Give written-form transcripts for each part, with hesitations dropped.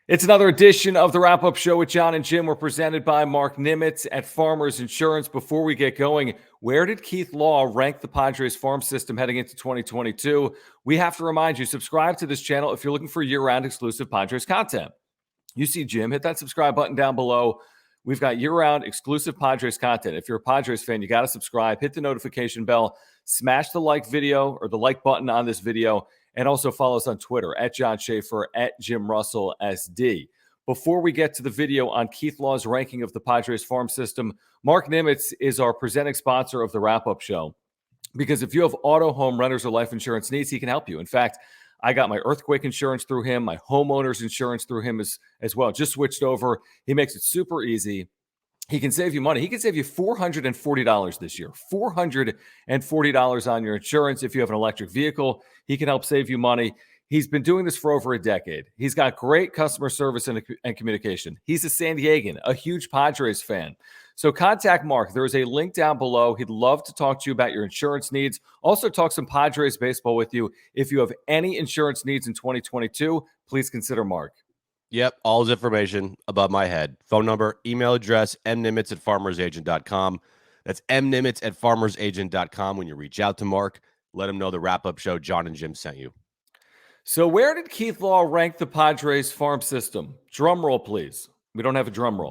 It's another edition of the Wrap Up Show with John and Jim. We're presented by Mark Nimitz at Farmers Insurance. Before we get going, where did Keith Law rank the Padres farm system heading into 2022? We have to remind you, subscribe to this channel if you're looking for year-round exclusive Padres content. You see Jim, hit that subscribe button down below. We've got year-round exclusive Padres content. If you're a Padres fan, you got to subscribe, hit the notification bell, smash the like video or the like button on this video, and also follow us on Twitter at John Schaefer, at Jim Russell SD. Before we get to the video on Keith Law's ranking of the Padres farm system, Mark Nimitz is our presenting sponsor of the Wrap-Up Show. Because if you have auto, home, renters, or life insurance needs, he can help you. In fact, I got my earthquake insurance through him, my homeowner's insurance through him as well. Just switched over. He makes it super easy. He can save you money. He can save you $440 this year. $440 on your insurance. If you have an electric vehicle, he can help save you money. He's been doing this for over a decade. He's got great customer service and communication. He's a San Diegan, a huge Padres fan. So contact Mark. There is a link down below. He'd love to talk to you about your insurance needs. Also talk some Padres baseball with you. If you have any insurance needs in 2022, please consider Mark. Yep, all his information above my head. Phone number, email address, mnimitz@farmersagent.com. That's mnimitz@farmersagent.com. When you reach out to Mark, let him know the Wrap-Up Show John and Jim sent you. So where did Keith Law rank the Padres farm system? Drum roll, please. We don't have a drum roll.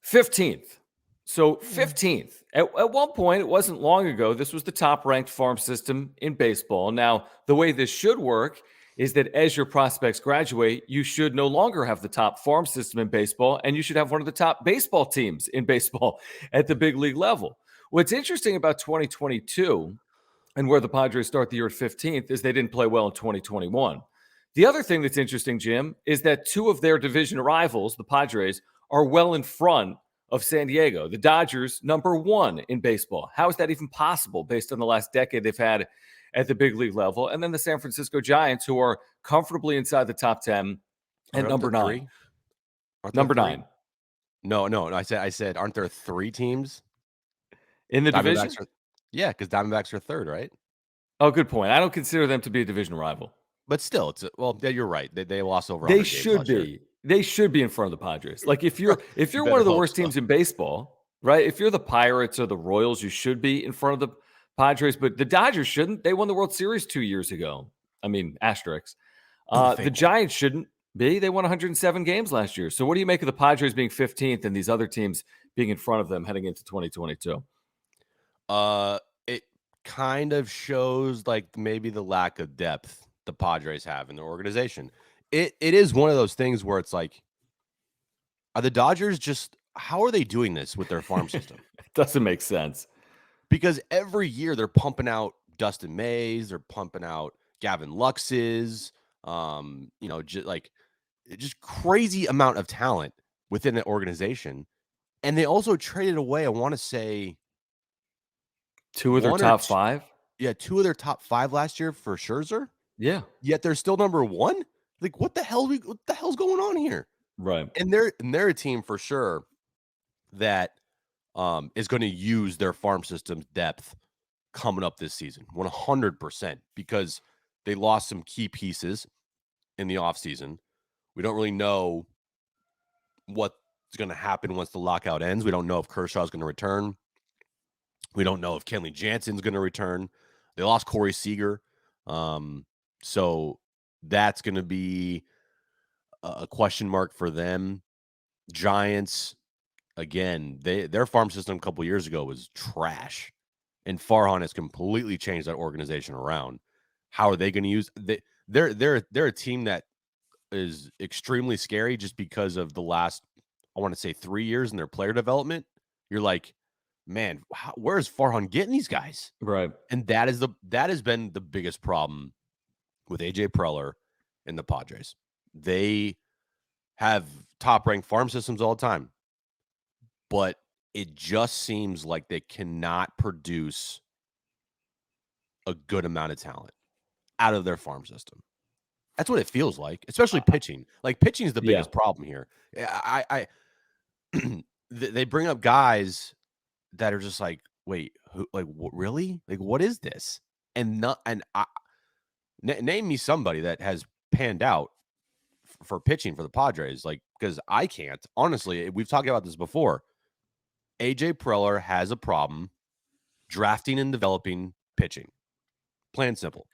15th. So 15th. At one point, it wasn't long ago, this was the top-ranked farm system in baseball. Now, the way this should work is that as your prospects graduate, you should no longer have the top farm system in baseball, and you should have one of the top baseball teams in baseball at the big league level. What's interesting about 2022 and where the Padres start the year at 15th is they didn't play well in 2021. The other thing that's interesting, Jim, is that two of their division rivals, the Padres, are well in front of San Diego. The Dodgers, number one in baseball. How is that even possible based on the last decade they've had at the big league level? And then the San Francisco Giants, who are comfortably inside the top 10 at number 9. Number 9. No. I said, aren't there 3 teams in the division? Yeah, because Diamondbacks are 3rd, right? Oh, good point. I don't consider them to be a division rival. But still, yeah, you're right. They lost over. They should be. They should be in front of the Padres. Like if you're one of the worst teams in baseball, right? If you're the Pirates or the Royals, you should be in front of the Padres. But the Dodgers shouldn't. They won the World Series 2 years ago. I mean, asterisks. The Giants shouldn't be. They won 107 games last year. So what do you make of the Padres being 15th and these other teams being in front of them heading into 2022? It kind of shows like maybe the lack of depth the Padres have in their organization. It is one of those things where it's like, are the Dodgers just, how are they doing this with their farm system? It doesn't make sense. Because every year they're pumping out Dustin Mays, they're pumping out Gavin Lux's, just crazy amount of talent within the organization. And they also traded away, I want to say, 2 of their top 5. Yeah, 2 of their top 5 last year for Scherzer. Yeah. Yet they're still number 1. Like, what the hell's going on here? Right. And they're a team for sure that is going to use their farm system's depth coming up this season, 100%, because they lost some key pieces in the offseason. We don't really know what's going to happen once the lockout ends. We don't know if Kershaw's going to return. We don't know if Kenley Jansen's going to return. They lost Corey Seager. So that's going to be a question mark for them. Giants, again, their farm system a couple years ago was trash. And Farhan has completely changed that organization around. How are they going to use they're a team that is extremely scary just because of the last, I want to say 3 years in their player development. You're like, man, where is Farhan getting these guys? Right. And that has been the biggest problem with AJ Preller and the Padres. They have top-ranked farm systems all the time, but it just seems like they cannot produce a good amount of talent out of their farm system. That's what it feels like, especially pitching. Like, pitching is the biggest problem here. They bring up guys that are just like, wait, who? Like, really? Like, what is this? Name me somebody that has panned out for pitching for the Padres. Like, because I can't. Honestly, we've talked about this before. AJ Preller has a problem drafting and developing pitching. Plain and simple.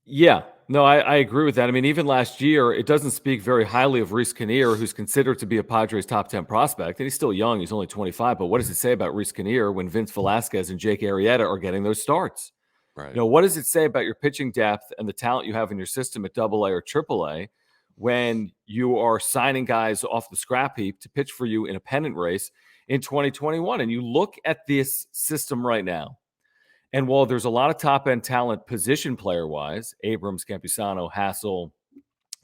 Yeah, no, I agree with that. I mean, even last year, it doesn't speak very highly of Reese Kinnear, who's considered to be a Padres top 10 prospect, and he's still young. He's only 25. But what does it say about Reese Kinnear when Vince Velasquez and Jake Arrieta are getting those starts? Right. You know, what does it say about your pitching depth and the talent you have in your system at AA or AAA when you are signing guys off the scrap heap to pitch for you in a pennant race in 2021? And you look at this system right now, and while there's a lot of top end talent position player wise, Abrams, Campusano, Hassel,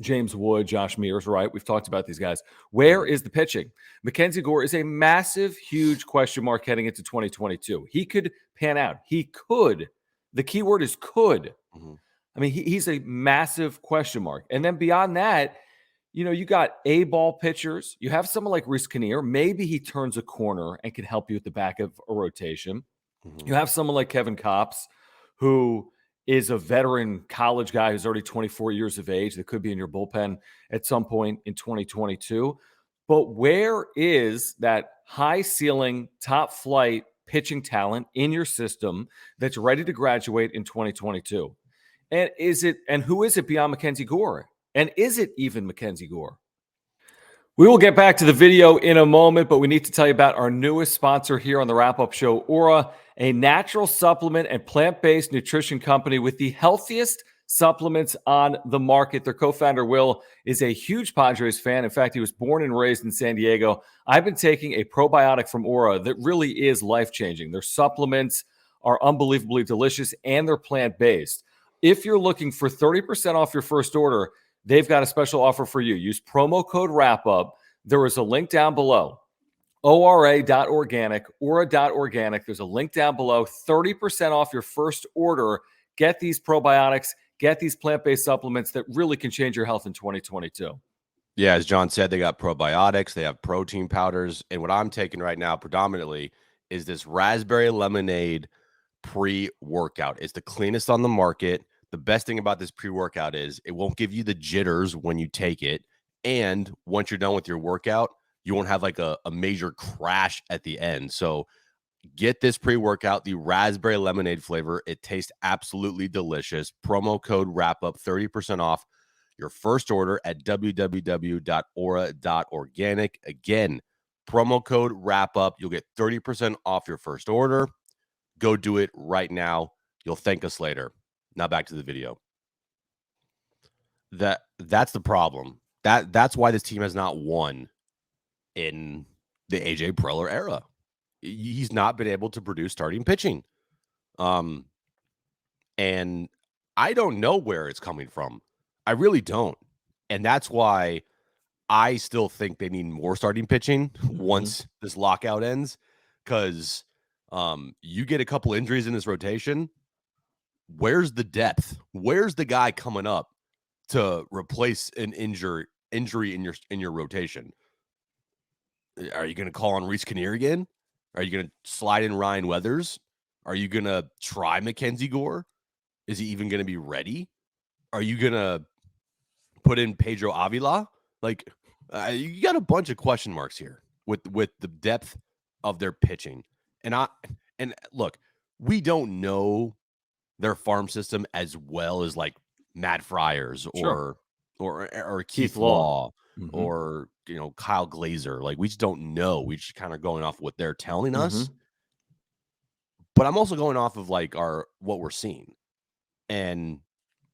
James Wood, Josh Mears, right? We've talked about these guys. Where is the pitching? Mackenzie Gore is a massive, huge question mark heading into 2022. He could pan out. He could. The key word is could. Mm-hmm. I mean, he's a massive question mark. And then beyond that, you know, you got A-ball pitchers. You have someone like Reese Kinnear. Maybe he turns a corner and can help you at the back of a rotation. Mm-hmm. You have someone like Kevin Kopps, who is a veteran college guy who's already 24 years of age that could be in your bullpen at some point in 2022. But where is that high ceiling, top flight pitching talent in your system that's ready to graduate in 2022? And who is it beyond Mackenzie Gore? And is it even Mackenzie Gore? We will get back to the video in a moment, but we need to tell you about our newest sponsor here on the Wrap-Up Show, Aura, a natural supplement and plant-based nutrition company with the healthiest supplements on the market. Their co-founder, Will, is a huge Padres fan. In fact, he was born and raised in San Diego. I've been taking a probiotic from Aura that really is life-changing. Their supplements are unbelievably delicious, and they're plant-based. If you're looking for 30% off your first order, they've got a special offer for you. Use promo code WRAPUP. There is a link down below. ORA.organic, Aura.organic. There's a link down below. 30% off your first order. Get these probiotics. Get these plant-based supplements that really can change your health in 2022. Yeah, as John said, they got probiotics. They have protein powders. And what I'm taking right now predominantly is this raspberry lemonade pre-workout. It's the cleanest on the market. The best thing about this pre-workout is it won't give you the jitters when you take it. And once you're done with your workout, you won't have like a major crash at the end. So get this pre-workout, the raspberry lemonade flavor. It tastes absolutely delicious. Promo code WRAPUP, 30% off your first order at www.aura.organic. Again, promo code WRAPUP. You'll get 30% off your first order. Go do it right now. You'll thank us later. Now back to the video. That's the problem. That's why this team has not won in the AJ Preller era. He's not been able to produce starting pitching. And I don't know where it's coming from. I really don't. And that's why I still think they need more starting pitching once this lockout ends. Because you get a couple injuries in this rotation. Where's the depth? Where's the guy coming up to replace an injury in your rotation? Are you going to call on Reese Kinnear again? Are you going to slide in Ryan Weathers? Are you going to try Mackenzie Gore? Is he even going to be ready? Are you going to put in Pedro Avila? Like, you got a bunch of question marks here with the depth of their pitching. And look, we don't know their farm system as well as like Matt Friars or Keith Law or Kyle Glazer. Like, we just don't know. We just kind of going off what they're telling us. But I'm also going off of like what we're seeing, and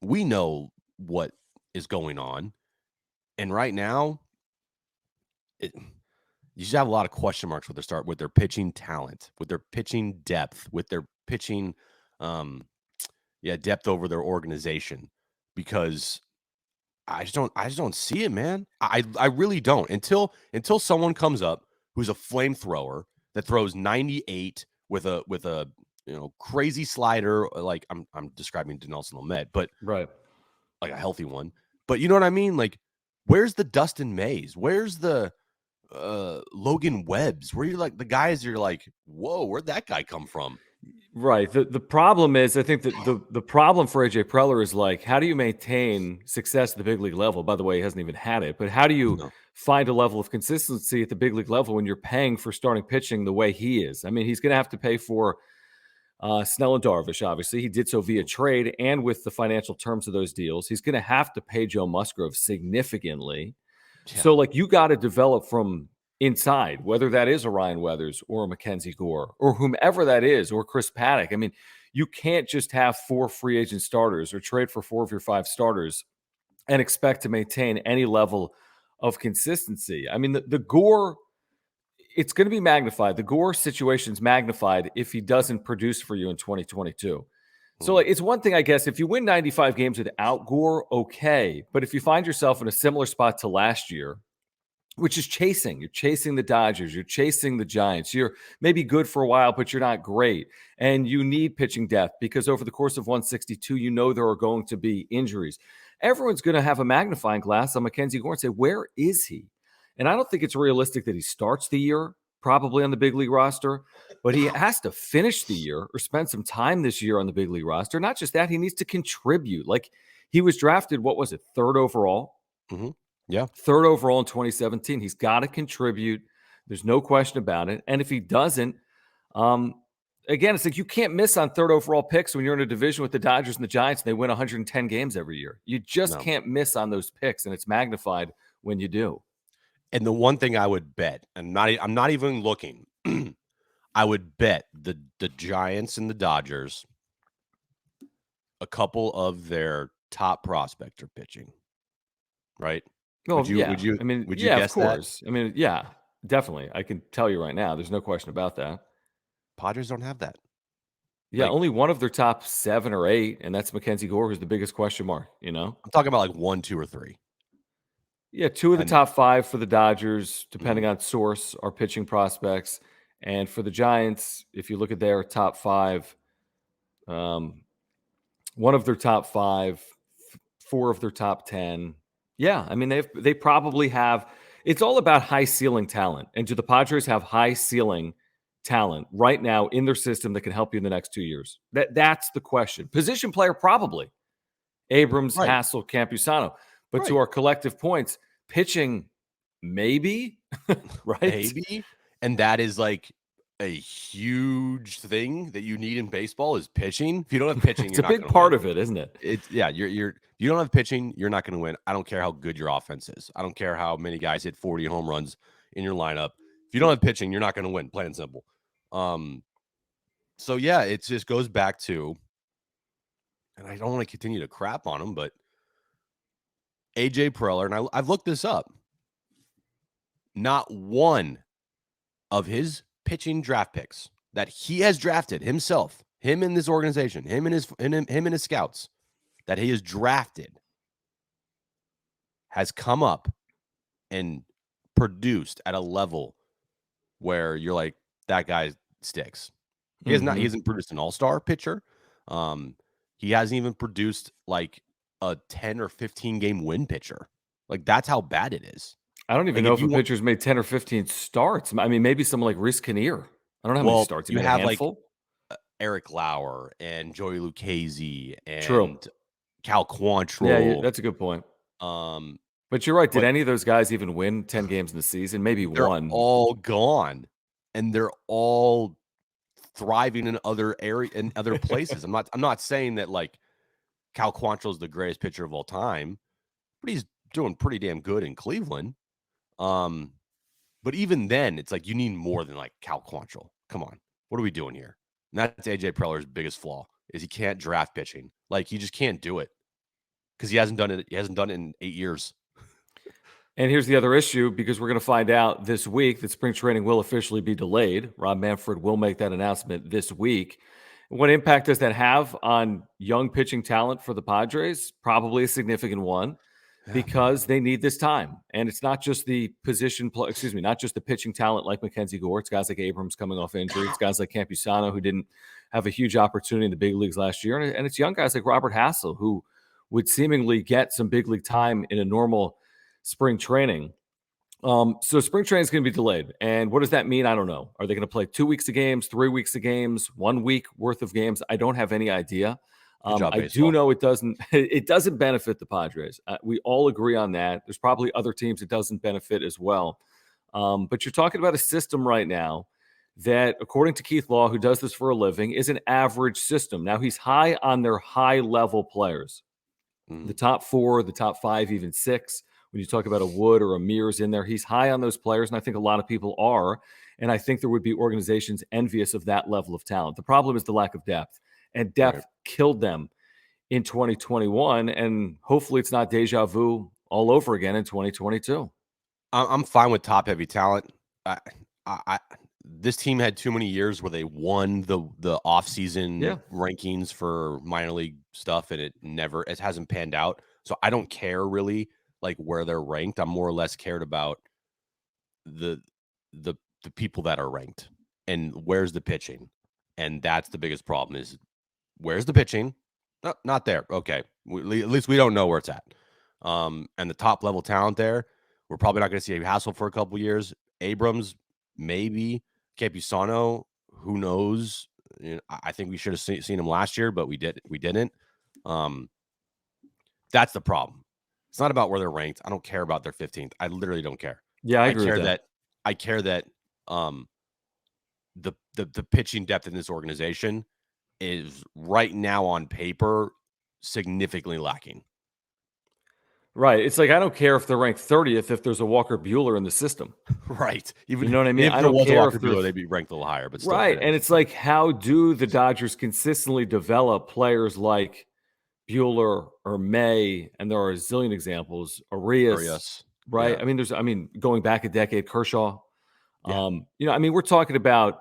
we know what is going on. And right now, you just have a lot of question marks with their pitching talent, with their pitching depth, with their pitching depth over their organization, because I just don't see it, man. I really don't until someone comes up who's a flamethrower that throws 98 with a crazy slider, like I'm describing Dinelson Lamet, but right, like a healthy one. But you know what I mean? Like, where's the Dustin Mays? Where's the Logan Webbs? Where you're like the guys you're like, whoa, where'd that guy come from? Right. The problem is, I think that the problem for AJ Preller is like, how do you maintain success at the big league level? By the way, he hasn't even had it, but how do you No. find a level of consistency at the big league level when you're paying for starting pitching the way he is? I mean, he's going to have to pay for Snell and Darvish, obviously. He did so via trade and with the financial terms of those deals. He's going to have to pay Joe Musgrove significantly. Yeah. So, like, you got to develop from inside, whether that is a Ryan Weathers or a Mackenzie Gore or whomever that is, or Chris Paddock. I mean, you can't just have 4 free agent starters or trade for 4 of your 5 starters and expect to maintain any level of consistency. I mean, the Gore, it's going to be magnified. The Gore situation's magnified if he doesn't produce for you in 2022. So, like, it's one thing, I guess, if you win 95 games without Gore, okay. But if you find yourself in a similar spot to last year, which is you're chasing the Dodgers, you're chasing the Giants, you're maybe good for a while, but you're not great. And you need pitching depth because over the course of 162, you know there are going to be injuries. Everyone's going to have a magnifying glass on Mackenzie Gore and say, where is he? And I don't think it's realistic that he starts the year probably on the big league roster, but he has to finish the year or spend some time this year on the big league roster. Not just that, he needs to contribute. Like, he was drafted, what was it, 3rd overall? Mm-hmm. Yeah. 3rd overall in 2017. He's got to contribute. There's no question about it. And if he doesn't, again, it's like you can't miss on 3rd overall picks when you're in a division with the Dodgers and the Giants and they win 110 games every year. You just can't miss on those picks, and it's magnified when you do. And the one thing I would bet, and I'm not even looking, I would bet the Giants and the Dodgers, a couple of their top prospects are pitching, right? Oh, Would you? yeah. Would you? I mean, Would you yeah, guess of course. That? I mean, yeah, definitely. I can tell you right now, there's no question about that. Padres don't have that. Yeah, only one of their top 7 or 8, and that's Mackenzie Gore, who's the biggest question mark, you know? I'm talking about like 1, 2, or 3. Yeah, 2 of the top 5 for the Dodgers, depending on source, are pitching prospects. And for the Giants, if you look at their top 5, one of their top 5, 4 of their top 10. Yeah, I mean, they probably have – it's all about high ceiling talent. And do the Padres have high ceiling talent right now in their system that can help you in the next 2 years? That's the question. Position player, probably. Abrams, Right. Hassel, Campusano. But to our collective points, pitching, maybe, right? Maybe. And that is like a huge thing that you need in baseball is pitching. If you don't have pitching, It's you're a not big gonna part win. of it, isn't it? It's you don't have pitching, you're not going to win. I don't care how good your offense is. I don't care how many guys hit 40 home runs in your lineup. If you don't have pitching, you're not going to win, plain and simple. So yeah, it just goes back to, and I don't want to continue to crap on him, but AJ Preller, and I've looked this up. Not one of his pitching draft picks that he has drafted himself, him in this organization, him and his scouts that he has drafted has come up and produced at a level where you're like, that guy sticks. He hasn't produced an all-star pitcher. He hasn't even produced like a 10 or 15 game win pitcher. Like, that's how bad it is. I don't even know if a pitcher's made 10 or 15 starts. I mean, maybe someone like Rhys Kinnear. I don't know how many starts. You made have a handful? like Eric Lauer and Joey Lucchesi and Cal Quantrill. Yeah, that's a good point. But you're right. Did any of those guys even win 10 games in the season? Maybe one. They're all gone, and they're all thriving in other places. I'm not saying that like Cal Quantrill is the greatest pitcher of all time, but he's doing pretty damn good in Cleveland. But even then, it's like you need more than like Cal Quantrill. Come on, what are we doing here? And that's AJ Preller's biggest flaw is he can't draft pitching. Like, he just can't do it because he hasn't done it. He hasn't done it in 8 years. And here's the other issue, because we're going to find out this week that spring training will officially be delayed. Rob Manfred will make that announcement this week. What impact does that have on young pitching talent for the Padres? Probably a significant one, because they need this time. And it's not just the not just the pitching talent like Mackenzie Gore. It's guys like Abrams coming off injury. It's guys like Campusano, who didn't have a huge opportunity in the big leagues last year. And it's young guys like Robert Hassel, who would seemingly get some big league time in a normal spring training. So spring training is going to be delayed. And what does that mean? I don't know. Are they going to play 2 weeks of games, 3 weeks of games, 1 week worth of games? I don't have any idea. Good job, I baseball. do know it doesn't benefit the Padres. We all agree on that. There's probably other teams it doesn't benefit as well. But you're talking about a system right now that, according to Keith Law, who does this for a living, is an average system. Now, he's high on their high-level players. The top 4, the top 5, even 6. When you talk about a Wood or a Mears in there, he's high on those players, and I think a lot of people are. And I think there would be organizations envious of that level of talent. The problem is the lack of depth, and depth killed them in 2021. And hopefully it's not deja vu all over again in 2022. I'm fine with top-heavy talent. This team had too many years where they won the off-season rankings for minor league stuff, and it hasn't panned out. So I don't care really like where they're ranked. I'm more or less cared about the people that are ranked and where's the pitching. And that's the biggest problem is where's the pitching? No, not there. Okay. At least we don't know where it's at. And the top level talent there, we're probably not going to see a Hassel for a couple years. Abrams, maybe. Campusano, who knows? You know, I think we should have seen him last year, but we didn't. That's the problem. It's not about where they're ranked. I don't care about their 15th. I literally don't care. Yeah, I agree with that. I care that the pitching depth in this organization is right now on paper significantly lacking. Right. It's like I don't care if they're ranked 30th if there's a Walker Buehler in the system. Right. Even you know what I mean? If I there don't was care a Walker if Buehler, they'd be ranked a little higher. But still, right. And it's like, how do the Dodgers consistently develop players like Buehler or May? And there are a zillion examples. Arias. Right. Yeah. I mean, going back a decade, Kershaw. Yeah. We're talking about,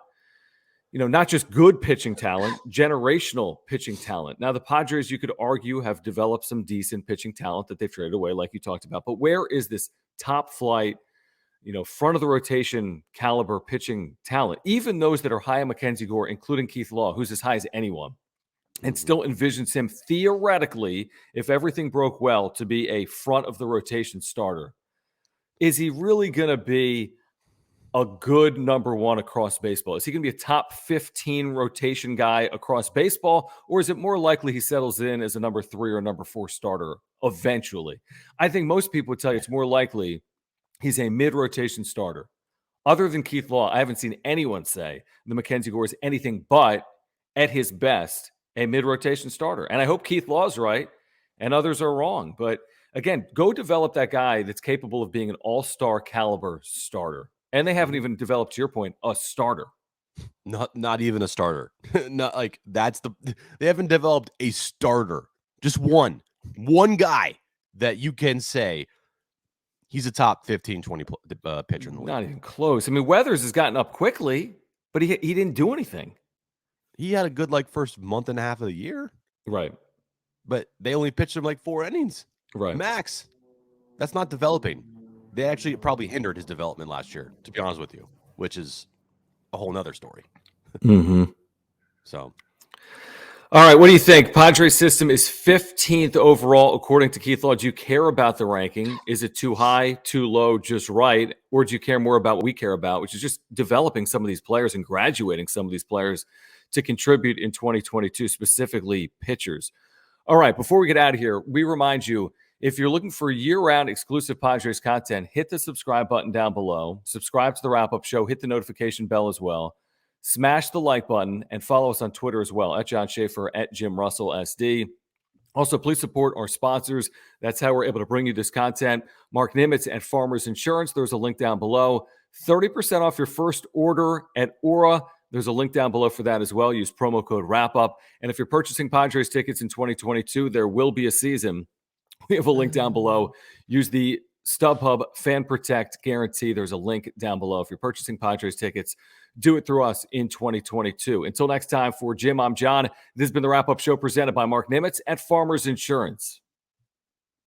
not just good pitching talent, generational pitching talent. Now, the Padres, you could argue, have developed some decent pitching talent that they've traded away, like you talked about. But where is this top flight, front of the rotation caliber pitching talent? Even those that are high on Mackenzie Gore, including Keith Law, who's as high as anyone, and still envisions him theoretically, if everything broke well, to be a front of the rotation starter. Is he really going to be a good number 1 across baseball? Is he going to be a top 15 rotation guy across baseball? Or is it more likely he settles in as a number 3 or number 4 starter eventually? I think most people would tell you it's more likely he's a mid-rotation starter. Other than Keith Law, I haven't seen anyone say that Mackenzie Gore is anything but, at his best, a mid-rotation starter. And I hope Keith Law's right and others are wrong. But again, go develop that guy that's capable of being an all-star caliber starter. And they haven't even developed, to your point, a starter. Not even a starter. Not like they haven't developed a starter. Just one guy that you can say he's a top 15, 20 pitcher in the league. Not even close. I mean, Weathers has gotten up quickly, but he didn't do anything. He had a good first month and a half of the year. Right. But they only pitched him 4 innings. Right. Max. That's not developing. They actually probably hindered his development last year, to be honest with you, which is a whole nother story. So. All right. What do you think? Padres system is 15th overall, according to Keith Law. Do you care about the ranking? Is it too high, too low, just right? Or do you care more about what we care about, which is just developing some of these players and graduating some of these players to contribute in 2022, specifically pitchers? All right. Before we get out of here, we remind you, if you're looking for year-round exclusive Padres content, hit the subscribe button down below. Subscribe to the Wrap-Up Show. Hit the notification bell as well. Smash the like button and follow us on Twitter as well, at John Schaefer, at Jim Russell SD. Also, please support our sponsors. That's how we're able to bring you this content. Mark Nimitz at Farmers Insurance. There's a link down below. 30% off your first order at Aura. There's a link down below for that as well. Use promo code WRAPUP. And if you're purchasing Padres tickets in 2022, there will be a season. We have a link down below. Use the StubHub Fan Protect guarantee. There's a link down below. If you're purchasing Padres tickets, do it through us in 2022. Until next time, for Jim, I'm John. This has been the Wrap-Up Show presented by Mark Nimitz at Farmers Insurance.